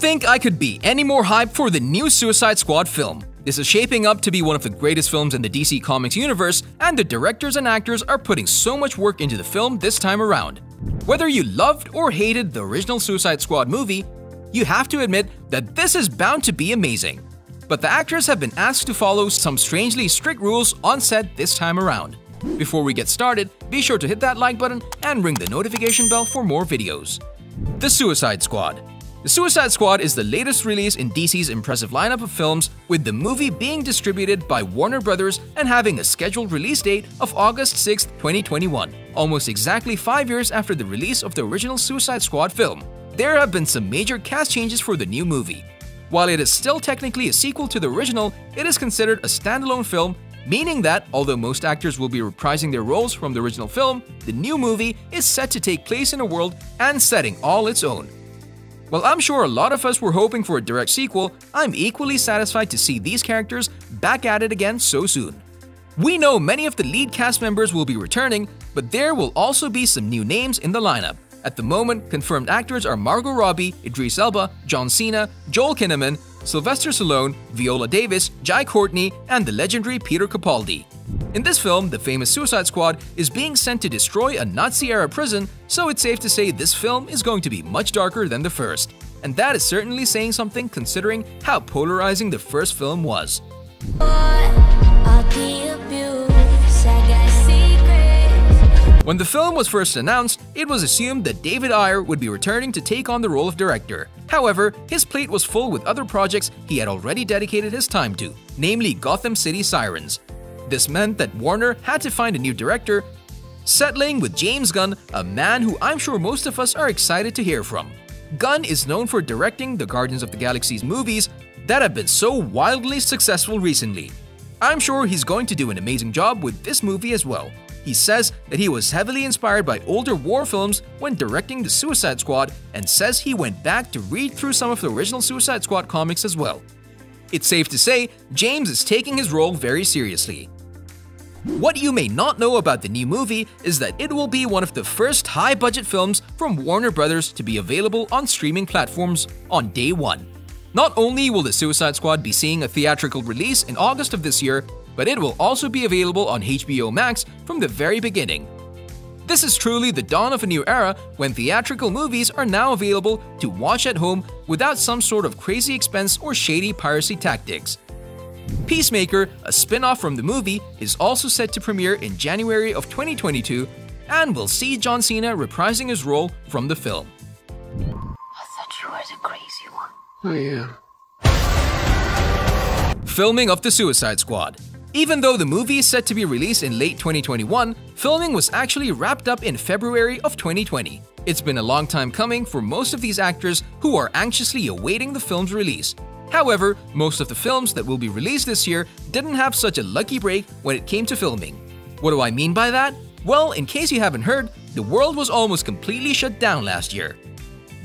think I could be any more hyped for the new Suicide Squad film. This is shaping up to be one of the greatest films in the DC Comics universe, and the directors and actors are putting so much work into the film this time around. Whether you loved or hated the original Suicide Squad movie, you have to admit that this is bound to be amazing. But the actors have been asked to follow some strangely strict rules on set this time around. Before we get started, be sure to hit that like button and ring the notification bell for more videos. The Suicide Squad. The Suicide Squad is the latest release in DC's impressive lineup of films, with the movie being distributed by Warner Brothers and having a scheduled release date of August 6, 2021, almost exactly 5 years after the release of the original Suicide Squad film. There have been some major cast changes for the new movie. While it is still technically a sequel to the original, it is considered a standalone film, meaning that although most actors will be reprising their roles from the original film, the new movie is set to take place in a world and setting all its own. While I'm sure a lot of us were hoping for a direct sequel, I'm equally satisfied to see these characters back at it again so soon. We know many of the lead cast members will be returning, but there will also be some new names in the lineup. At the moment, confirmed actors are Margot Robbie, Idris Elba, John Cena, Joel Kinnaman, Sylvester Stallone, Viola Davis, Jai Courtney, and the legendary Peter Capaldi. In this film, the famous Suicide Squad is being sent to destroy a Nazi-era prison, so it's safe to say this film is going to be much darker than the first. And that is certainly saying something considering how polarizing the first film was. When the film was first announced, it was assumed that David Ayer would be returning to take on the role of director. However, his plate was full with other projects he had already dedicated his time to, namely Gotham City Sirens. This meant that Warner had to find a new director, settling with James Gunn, a man who I'm sure most of us are excited to hear from. Gunn is known for directing the Guardians of the Galaxy's movies that have been so wildly successful recently. I'm sure he's going to do an amazing job with this movie as well. He says that he was heavily inspired by older war films when directing the Suicide Squad, and says he went back to read through some of the original Suicide Squad comics as well. It's safe to say James is taking his role very seriously. What you may not know about the new movie is that it will be one of the first high-budget films from Warner Brothers to be available on streaming platforms on day one. Not only will the Suicide Squad be seeing a theatrical release in August of this year, but it will also be available on HBO Max from the very beginning. This is truly the dawn of a new era when theatrical movies are now available to watch at home without some sort of crazy expense or shady piracy tactics. Peacemaker, a spin-off from the movie, is also set to premiere in January of 2022 and will see John Cena reprising his role from the film. I thought you were the crazy one. I am. Filming of the Suicide Squad. Even though the movie is set to be released in late 2021, filming was actually wrapped up in February of 2020. It's been a long time coming for most of these actors who are anxiously awaiting the film's release. However, most of the films that will be released this year didn't have such a lucky break when it came to filming. What do I mean by that? Well, in case you haven't heard, the world was almost completely shut down last year.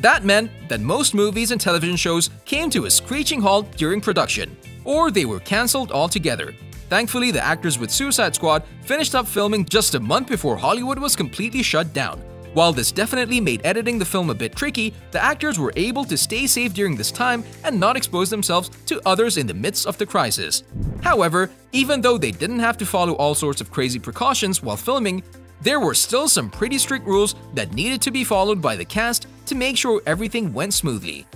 That meant that most movies and television shows came to a screeching halt during production, or they were cancelled altogether. Thankfully, the actors with Suicide Squad finished up filming just a month before Hollywood was completely shut down. While this definitely made editing the film a bit tricky, the actors were able to stay safe during this time and not expose themselves to others in the midst of the crisis. However, even though they didn't have to follow all sorts of crazy precautions while filming, there were still some pretty strict rules that needed to be followed by the cast to make sure everything went smoothly.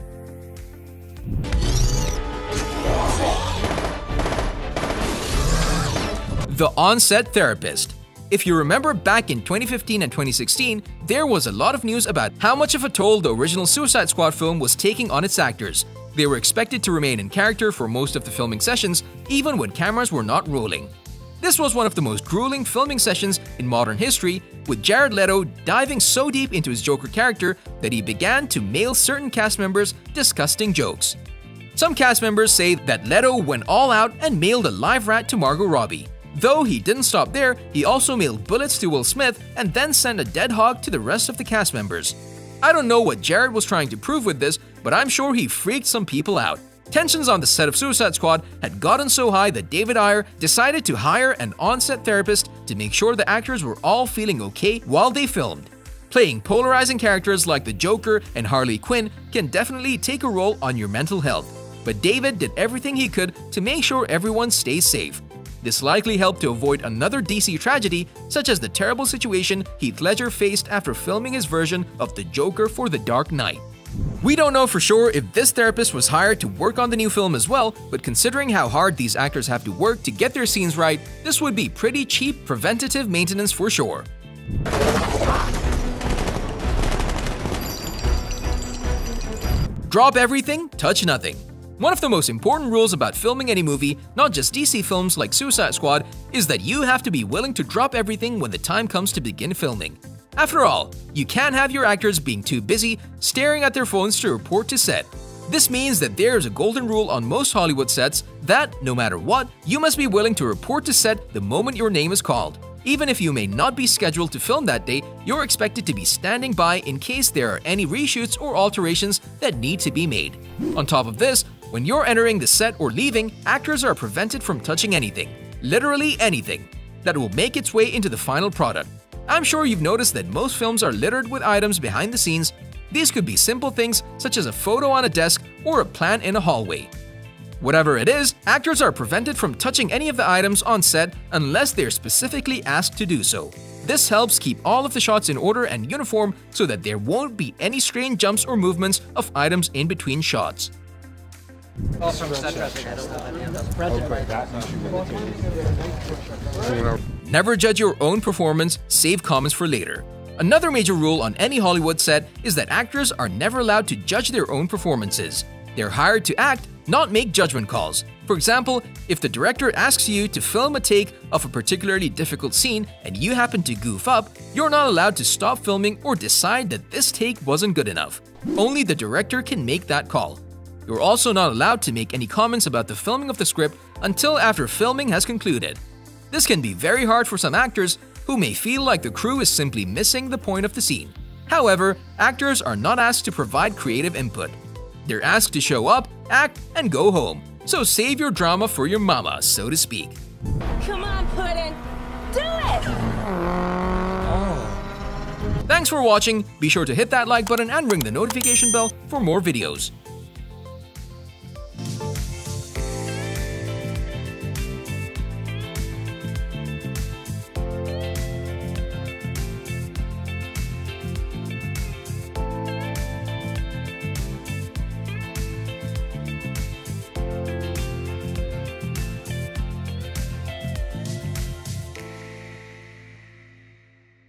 The On-Set Therapist. If you remember back in 2015 and 2016, there was a lot of news about how much of a toll the original Suicide Squad film was taking on its actors. They were expected to remain in character for most of the filming sessions, even when cameras were not rolling. This was one of the most grueling filming sessions in modern history, with Jared Leto diving so deep into his Joker character that he began to mail certain cast members disgusting jokes. Some cast members say that Leto went all out and mailed a live rat to Margot Robbie. Though he didn't stop there, he also mailed bullets to Will Smith and then sent a dead hog to the rest of the cast members. I don't know what Jared was trying to prove with this, but I'm sure he freaked some people out. Tensions on the set of Suicide Squad had gotten so high that David Ayer decided to hire an on-set therapist to make sure the actors were all feeling okay while they filmed. Playing polarizing characters like the Joker and Harley Quinn can definitely take a role on your mental health, but David did everything he could to make sure everyone stays safe. This likely helped to avoid another DC tragedy, such as the terrible situation Heath Ledger faced after filming his version of the Joker for The Dark Knight. We don't know for sure if this therapist was hired to work on the new film as well, but considering how hard these actors have to work to get their scenes right, this would be pretty cheap preventative maintenance for sure. Drop everything, touch nothing. One of the most important rules about filming any movie, not just DC films like Suicide Squad, is that you have to be willing to drop everything when the time comes to begin filming. After all, you can't have your actors being too busy staring at their phones to report to set. This means that there is a golden rule on most Hollywood sets that, no matter what, you must be willing to report to set the moment your name is called. Even if you may not be scheduled to film that day, you're expected to be standing by in case there are any reshoots or alterations that need to be made. On top of this, when you're entering the set or leaving, actors are prevented from touching anything, literally anything, that will make its way into the final product. I'm sure you've noticed that most films are littered with items behind the scenes. These could be simple things such as a photo on a desk or a plant in a hallway. Whatever it is, actors are prevented from touching any of the items on set unless they're specifically asked to do so. This helps keep all of the shots in order and uniform so that there won't be any strange jumps or movements of items in between shots. Never judge your own performance, save comments for later. Another major rule on any Hollywood set is that actors are never allowed to judge their own performances. They're hired to act, not make judgment calls. For example, if the director asks you to film a take of a particularly difficult scene and you happen to goof up, you're not allowed to stop filming or decide that this take wasn't good enough. Only the director can make that call. You're also not allowed to make any comments about the filming of the script until after filming has concluded. This can be very hard for some actors who may feel like the crew is simply missing the point of the scene. However, actors are not asked to provide creative input. They're asked to show up, act, and go home. So save your drama for your mama, so to speak. Come on, Puddin'. Do it! Thanks for watching. Be sure to hit that like button and ring the notification bell for more videos.